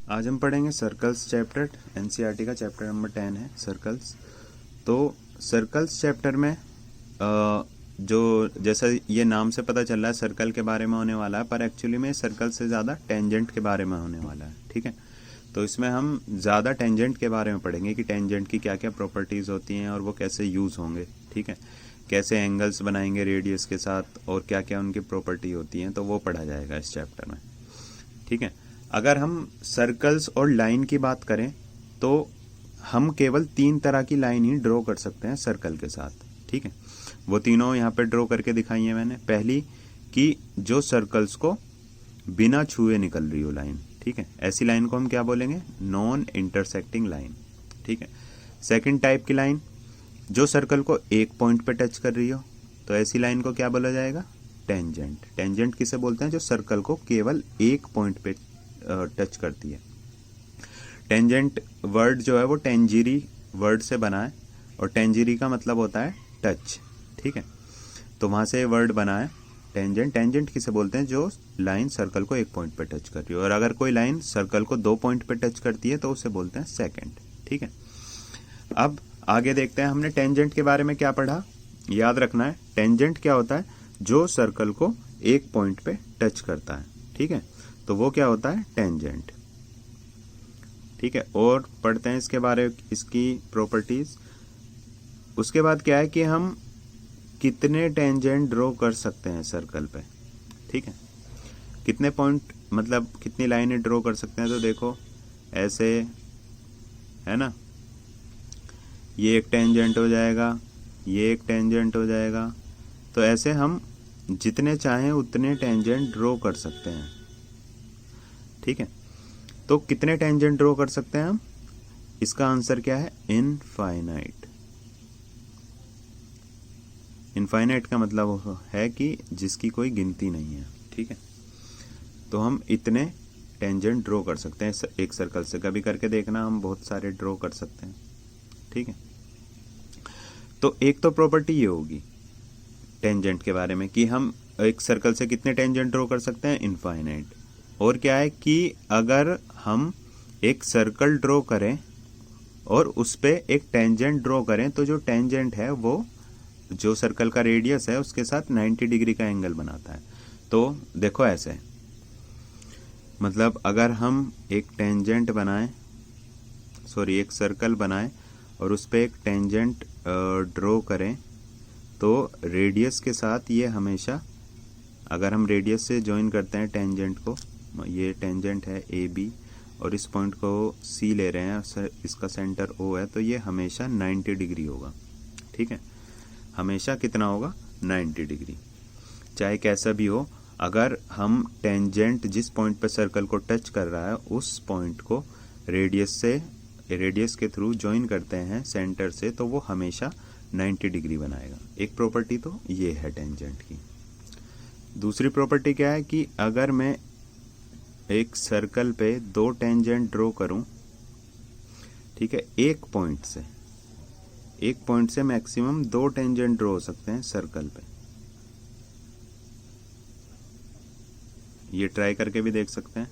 आज हम पढ़ेंगे सर्कल्स चैप्टर। एनसीईआरटी का चैप्टर नंबर 10 है सर्कल्स। तो सर्कल्स चैप्टर में जो जैसा ये नाम से पता चल रहा है सर्कल के बारे में होने वाला है, पर एक्चुअली में सर्कल से ज़्यादा टेंजेंट के बारे में होने वाला है। ठीक है, तो इसमें हम ज़्यादा टेंजेंट के बारे में पढ़ेंगे कि टेंजेंट की क्या क्या प्रॉपर्टीज़ होती हैं और वो कैसे यूज़ होंगे। ठीक है, कैसे एंगल्स बनाएंगे रेडियस के साथ और क्या क्या उनकी प्रॉपर्टी होती हैं, तो वो पढ़ा जाएगा इस चैप्टर में। ठीक है, अगर हम सर्कल्स और लाइन की बात करें तो हम केवल 3 तरह की लाइन ही ड्रॉ कर सकते हैं सर्कल के साथ। ठीक है, वो तीनों यहाँ पे ड्रॉ करके दिखाई है मैंने। पहली कि जो सर्कल्स को बिना छुए निकल रही हो लाइन। ठीक है, ऐसी लाइन को हम क्या बोलेंगे? Non intersecting line. ठीक है, सेकंड टाइप की लाइन जो सर्कल को एक पॉइंट पे टच कर रही हो, तो ऐसी लाइन को क्या बोला जाएगा? टेंजेंट। टेंजेंट किसे बोलते हैं? जो सर्कल को केवल एक पॉइंट पे टच करती है। टेंजेंट वर्ड जो है वो टेंजिरी वर्ड से बना है और टेंजिरी का मतलब होता है टच। ठीक है, तो वहां से वर्ड बना है टेंजेंट। टेंजेंट किसे बोलते हैं? जो लाइन सर्कल को एक पॉइंट पे टच कर रही है, और अगर कोई लाइन सर्कल को 2 पॉइंट पे टच करती है तो उसे बोलते हैं सेकेंड। ठीक है, अब आगे देखते हैं हमने टेंजेंट के बारे में क्या पढ़ा। याद रखना है टेंजेंट क्या होता है? जो सर्कल को एक पॉइंट पे टच करता है। ठीक है, तो वो क्या होता है? टेंजेंट। ठीक है, और पढ़ते हैं इसके बारे में, इसकी प्रॉपर्टीज। उसके बाद क्या है कि हम कितने टेंजेंट ड्रॉ कर सकते हैं सर्कल पे। ठीक है, कितने पॉइंट मतलब कितनी लाइनें ड्रॉ कर सकते हैं। तो देखो ऐसे है ना, ये एक टेंजेंट हो जाएगा, ये एक टेंजेंट हो जाएगा। तो ऐसे हम जितने चाहें उतने टेंजेंट ड्रॉ कर सकते हैं। ठीक है, तो कितने टेंजेंट ड्रॉ कर सकते हैं हम? इसका आंसर क्या है? इनफाइनाइट। इनफाइनाइट का मतलब है कि जिसकी कोई गिनती नहीं है। ठीक है, तो हम इतने टेंजेंट ड्रॉ कर सकते हैं एक सर्कल से। कभी करके देखना, हम बहुत सारे ड्रॉ कर सकते हैं। ठीक है, तो एक तो प्रॉपर्टी ये होगी टेंजेंट के बारे में कि हम एक सर्कल से कितने टेंजेंट ड्रॉ कर सकते हैं? इनफाइनाइट। और क्या है कि अगर हम एक सर्कल ड्रॉ करें और उस पे एक टेंजेंट ड्रॉ करें तो जो टेंजेंट है वो जो सर्कल का रेडियस है उसके साथ 90 डिग्री का एंगल बनाता है। तो देखो ऐसे, मतलब अगर हम एक टेंजेंट बनाएं, सॉरी एक सर्कल बनाएं और उस पे एक टेंजेंट ड्रॉ करें तो रेडियस के साथ ये हमेशा, अगर हम रेडियस से ज्वाइन करते हैं टेंजेंट को, ये टेंजेंट है ए बी और इस पॉइंट को सी ले रहे हैं, इसका सेंटर ओ है, तो ये हमेशा 90 डिग्री होगा। ठीक है, हमेशा कितना होगा? 90 डिग्री। चाहे कैसा भी हो, अगर हम टेंजेंट जिस पॉइंट पर सर्कल को टच कर रहा है उस पॉइंट को रेडियस के थ्रू ज्वाइन करते हैं सेंटर से, तो वो हमेशा 90 डिग्री बनाएगा। एक प्रॉपर्टी तो ये है टेंजेंट की। दूसरी प्रॉपर्टी क्या है कि अगर मैं एक सर्कल पे 2 टेंजेंट ड्रॉ करूं, ठीक है, एक पॉइंट से मैक्सिमम 2 टेंजेंट ड्रॉ हो सकते हैं सर्कल पे। ये ट्राई करके भी देख सकते हैं,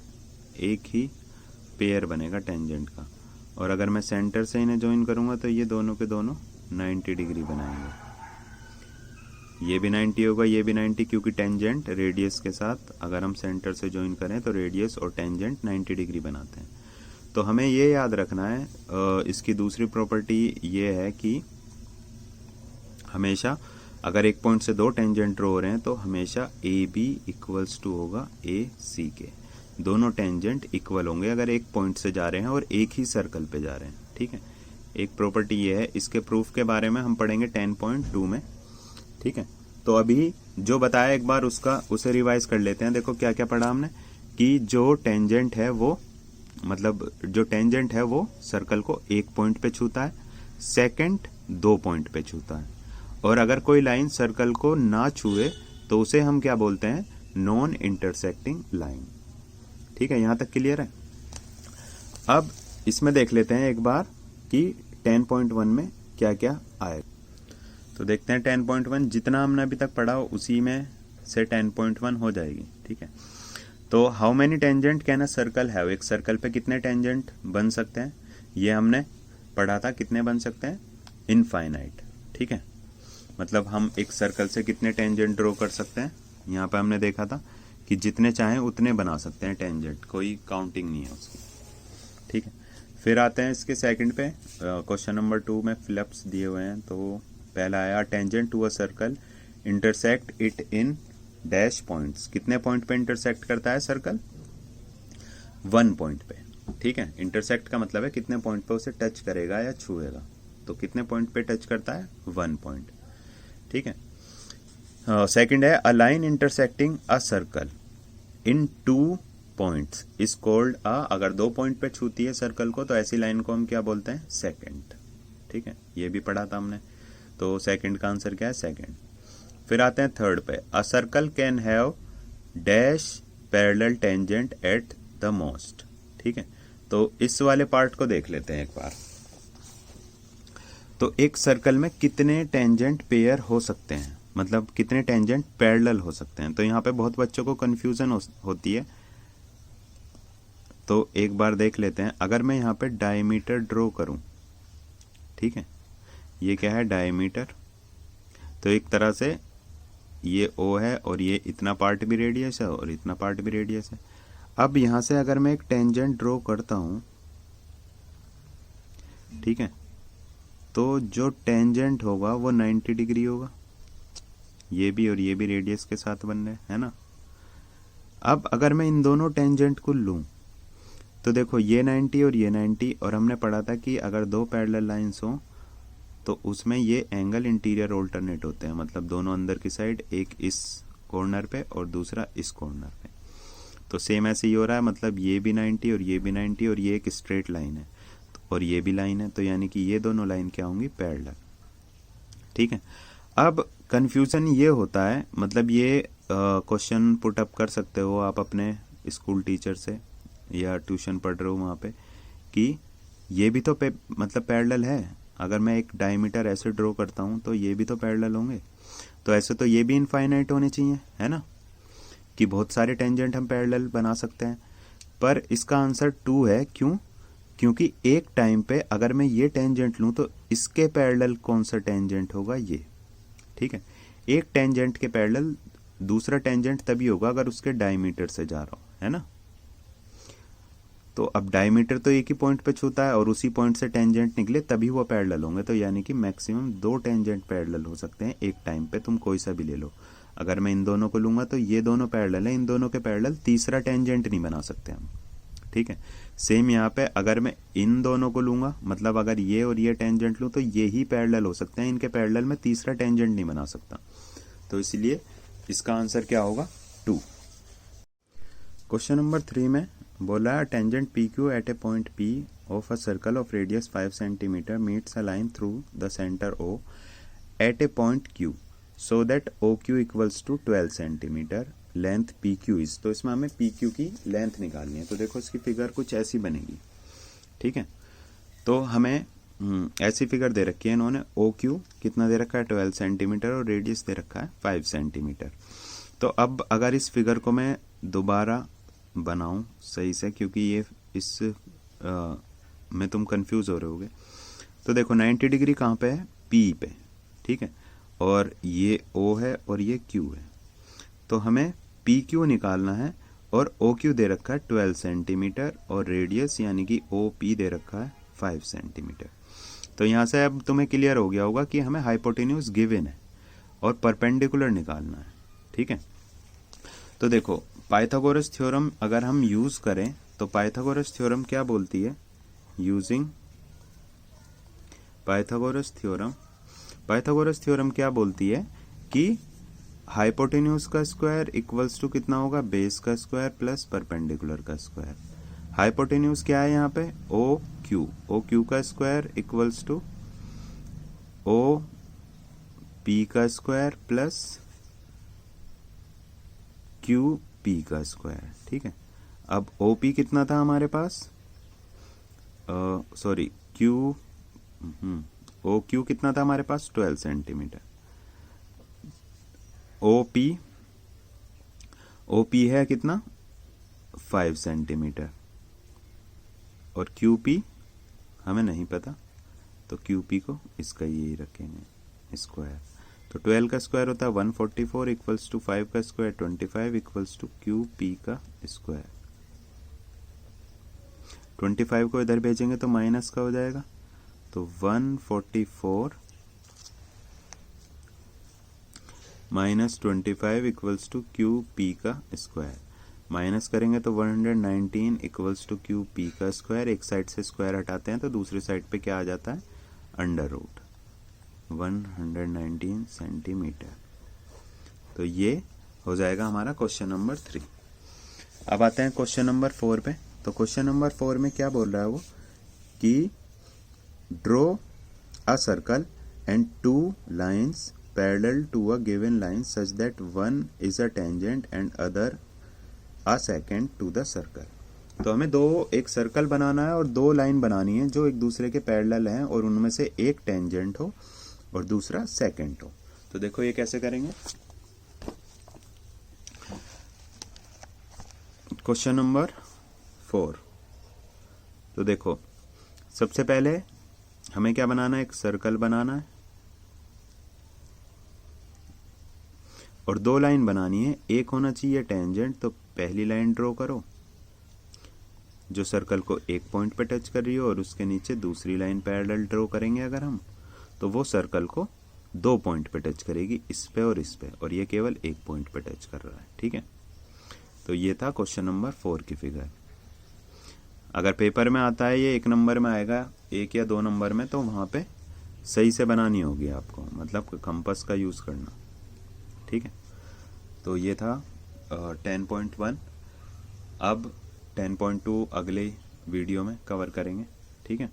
एक ही पेयर बनेगा टेंजेंट का। और अगर मैं सेंटर से इन्हें ज्वाइन करूंगा तो ये दोनों के दोनों 90 डिग्री बनाएंगे। ये भी 90 होगा, ये भी 90, क्योंकि टेंजेंट रेडियस के साथ अगर हम सेंटर से ज्वाइन करें तो रेडियस और टेंजेंट 90 डिग्री बनाते हैं। तो हमें ये याद रखना है। इसकी दूसरी प्रॉपर्टी ये है कि हमेशा अगर एक पॉइंट से 2 टेंजेंट ड्रॉ हो रहे हैं तो हमेशा ए बी इक्वल्स टू होगा ए सी के। दोनों टेंजेंट इक्वल होंगे अगर एक पॉइंट से जा रहे हैं और एक ही सर्कल पे जा रहे हैं। ठीक है, एक प्रॉपर्टी ये है। इसके प्रूफ के बारे में हम पढ़ेंगे 10.2 में। ठीक है, तो अभी जो बताया एक बार उसे रिवाइज कर लेते हैं। देखो क्या क्या पढ़ा हमने कि जो टेंजेंट है वो, मतलब जो टेंजेंट है वो सर्कल को एक पॉइंट पे छूता है, सेकंड 2 पॉइंट पे छूता है, और अगर कोई लाइन सर्कल को ना छुए तो उसे हम क्या बोलते हैं? Non intersecting line. ठीक है, यहां तक क्लियर है। अब इसमें देख लेते हैं एक बार कि 10.1 में क्या क्या आएगा। तो देखते हैं 10.1 जितना हमने अभी तक पढ़ा उसी में से 10.1 हो जाएगी। ठीक है, तो how many tangent can a circle have, एक सर्कल पे कितने टेंजेंट बन सकते हैं, ये हमने पढ़ा था, कितने बन सकते हैं, इनफाइनाइट। ठीक है, मतलब हम एक सर्कल से कितने टेंजेंट ड्रॉ कर सकते हैं, यहाँ पे हमने देखा था कि जितने चाहें उतने बना सकते हैं टेंजेंट, कोई काउंटिंग नहीं है उसकी। ठीक है, फिर आते हैं इसके सेकंड पे, क्वेश्चन नंबर 2 में फिलअप्स दिए हुए हैं। तो पहला आया tangent to a circle intersect it in dash points, कितने पॉइंट पे इंटरसेक्ट करता है सर्कल, 1 पॉइंट पे। ठीक है, इंटरसेक्ट का मतलब है कितने पॉइंट पे उसे टच करेगा या छुएगा, तो कितने पॉइंट पे टच करता है, 1 पॉइंट। ठीक है, सेकंड है a line intersecting a circle in 2 points is called a, अगर 2 पॉइंट पे छूती है सर्कल को तो ऐसी लाइन को हम क्या बोलते हैं, सेकंड। ठीक है, ये भी पढ़ा था हमने, तो सेकंड का आंसर क्या है, सेकंड। फिर आते हैं थर्ड पे, a circle can have dash parallel tangent at the most. ठीक है, तो इस वाले पार्ट को देख लेते हैं एक बार। तो एक सर्कल में कितने टेंजेंट पेयर हो सकते हैं, मतलब कितने टेंजेंट पैरेलल हो सकते हैं, तो यहाँ पे बहुत बच्चों को कंफ्यूजन होती है। तो एक बार देख लेते हैं, अगर मैं यहाँ पे डायमीटर ड्रॉ करूं, ठीक है, ये क्या है, डायमीटर, तो एक तरह से ये O है और ये इतना पार्ट भी रेडियस है और इतना पार्ट भी रेडियस है। अब यहाँ से अगर मैं एक टेंजेंट ड्रॉ करता हूं, ठीक है, तो जो टेंजेंट होगा वो 90 डिग्री होगा, ये भी और ये भी रेडियस के साथ बन रहे है ना। अब अगर मैं इन दोनों टेंजेंट को लूं तो देखो ये 90 और ये 90, और हमने पढ़ा था कि अगर 2 पैरेलल लाइंस हो तो उसमें ये एंगल इंटीरियर ऑल्टरनेट होते हैं, मतलब दोनों अंदर की साइड, एक इस कॉर्नर पे और दूसरा इस कॉर्नर पे। तो सेम ऐसे ही हो रहा है, मतलब ये भी 90 और ये भी 90 और ये एक स्ट्रेट लाइन है और ये भी लाइन है, तो यानी कि ये दोनों लाइन क्या होंगी, पैरेलल। ठीक है, अब कंफ्यूजन ये होता है, मतलब ये क्वेश्चन पुट अप कर सकते हो आप अपने स्कूल टीचर से या ट्यूशन पढ़ रहे हो वहाँ पे, कि ये भी तो मतलब पैरेलल है, अगर मैं एक डायमीटर ऐसे ड्रॉ करता हूँ तो ये भी तो पैरेलल होंगे, तो ऐसे तो ये भी इनफाइनाइट होने चाहिए, है ना, कि बहुत सारे टेंजेंट हम पैरेलल बना सकते हैं। पर इसका आंसर 2 है, क्यों, क्योंकि एक टाइम पे अगर मैं ये टेंजेंट लूँ तो इसके पैरेलल कौन सा टेंजेंट होगा, ये। ठीक है, एक टेंजेंट के पैरेलल दूसरा टेंजेंट तभी होगा अगर उसके डायमीटर से जा रहा हो, है ना। तो अब डायमीटर तो एक ही पॉइंट पे छूता है और उसी पॉइंट से टेंजेंट निकले तभी वो पैरेलल होंगे, तो यानी कि मैक्सिमम 2 टेंजेंट पैरेलल हो सकते हैं एक टाइम पे, तुम कोई सा भी ले लो। अगर मैं इन दोनों को लूंगा तो ये दोनों पैरेलल है, इन दोनों के पैरेलल तीसरा टेंजेंट नहीं बना सकते हम। ठीक है, सेम यहाँ पे अगर मैं इन दोनों को लूंगा, मतलब अगर ये और ये टेंजेंट लूं तो ये ही पैरेलल हो सकते हैं, इनके पैरेलल में तीसरा टेंजेंट नहीं बना सकता, तो इसलिए इसका आंसर क्या होगा, 2। क्वेश्चन नंबर 3 में बोला tangent P Q at a point P of a circle of radius 5 centimetre meets a line through the centre O at a point Q so that O Q equals to 12 centimetre, length P Q is, तो इसमें हमें P Q की length निकालनी है। तो देखो इसकी figure कुछ ऐसी बनेगी। ठीक है, तो हमें ऐसी फिगर दे रखी है इन्होंने, ओ क्यू कितना दे रखा है, 12 सेंटीमीटर और रेडियस दे रखा है 5 सेंटीमीटर। तो अब अगर इस फिगर को मैं दोबारा बनाऊं सही से, क्योंकि ये इस में तुम कंफ्यूज हो रहे होगे, तो देखो 90 डिग्री कहाँ पे है, पी पे। ठीक है, और ये ओ है और ये क्यू है, तो हमें पी क्यू निकालना है और ओ क्यू दे रखा है 12 सेंटीमीटर और रेडियस यानी कि ओ पी दे रखा है 5 सेंटीमीटर। तो यहाँ से अब तुम्हें क्लियर हो गया होगा कि हमें हाइपोटेन्यूज गिवन है और परपेंडिकुलर निकालना है। ठीक है, तो देखो पाइथागोरस थ्योरम अगर हम यूज करें तो पाइथागोरस थ्योरम क्या बोलती है, यूजिंग पाइथागोरस थ्योरम क्या बोलती है कि हाइपोटेन्यूज का स्क्वायर इक्वल्स टू कितना होगा, बेस का स्क्वायर प्लस परपेंडिकुलर का स्क्वायर। हाइपोटेन्यूज क्या है यहाँ पे, ओ क्यू का square equals to O P का स्क्वायर प्लस क्यू पी का स्क्वायर। ठीक है, अब ओ पी कितना था हमारे पास, सॉरी ओ क्यू कितना था हमारे पास, 12 सेंटीमीटर। ओ पी है कितना, 5 सेंटीमीटर, और क्यू पी हमें नहीं पता, तो क्यू पी को इसका यही रखेंगे स्क्वायर। तो 12 का स्क्वायर होता है 144 इक्वल्स टू 5 का square 25 equals to Q P का स्क्वायर। 25 को इधर भेजेंगे तो माइनस का हो जाएगा, तो 144 minus 25 equals to Q P का स्क्वायर। माइनस करेंगे तो 119 इक्वल्स टू क्यू पी का स्क्वायर। एक साइड से स्क्वायर हटाते हैं तो दूसरी साइड पे क्या आ जाता है, अंडर रूट 119 सेंटीमीटर। तो ये हो जाएगा हमारा क्वेश्चन नंबर 3। अब आते हैं क्वेश्चन नंबर 4 पे। तो क्वेश्चन नंबर 4 में क्या बोल रहा है वो कि draw a circle and 2 lines parallel to a given line such that one is a tangent and other a secant to the circle. तो हमें एक सर्कल बनाना है और 2 लाइन बनानी है जो एक दूसरे के पैरेलल हैं और उनमें से एक टेंजेंट हो और दूसरा सेकेंड हो। तो देखो ये कैसे करेंगे। Question number 4। तो देखो सबसे पहले हमें क्या बनाना है, एक सर्कल बनाना है और 2 लाइन बनानी है। एक होना चाहिए टेंजेंट, तो पहली लाइन ड्रॉ करो जो सर्कल को एक पॉइंट पे टच कर रही हो, और उसके नीचे दूसरी लाइन पैरेलल ड्रॉ करेंगे अगर हम, तो वो सर्कल को 2 पॉइंट पे टच करेगी, इस पे और इस पे, और ये केवल एक पॉइंट पे टच कर रहा है। ठीक है, तो ये था क्वेश्चन नंबर 4 की फिगर। अगर पेपर में आता है ये 1 नंबर में आएगा, 1 या 2 नंबर में, तो वहाँ पे सही से बनानी होगी आपको, मतलब कंपास का यूज़ करना। ठीक है, तो ये था 10.1। अब 10.2 अगले वीडियो में कवर करेंगे। ठीक है।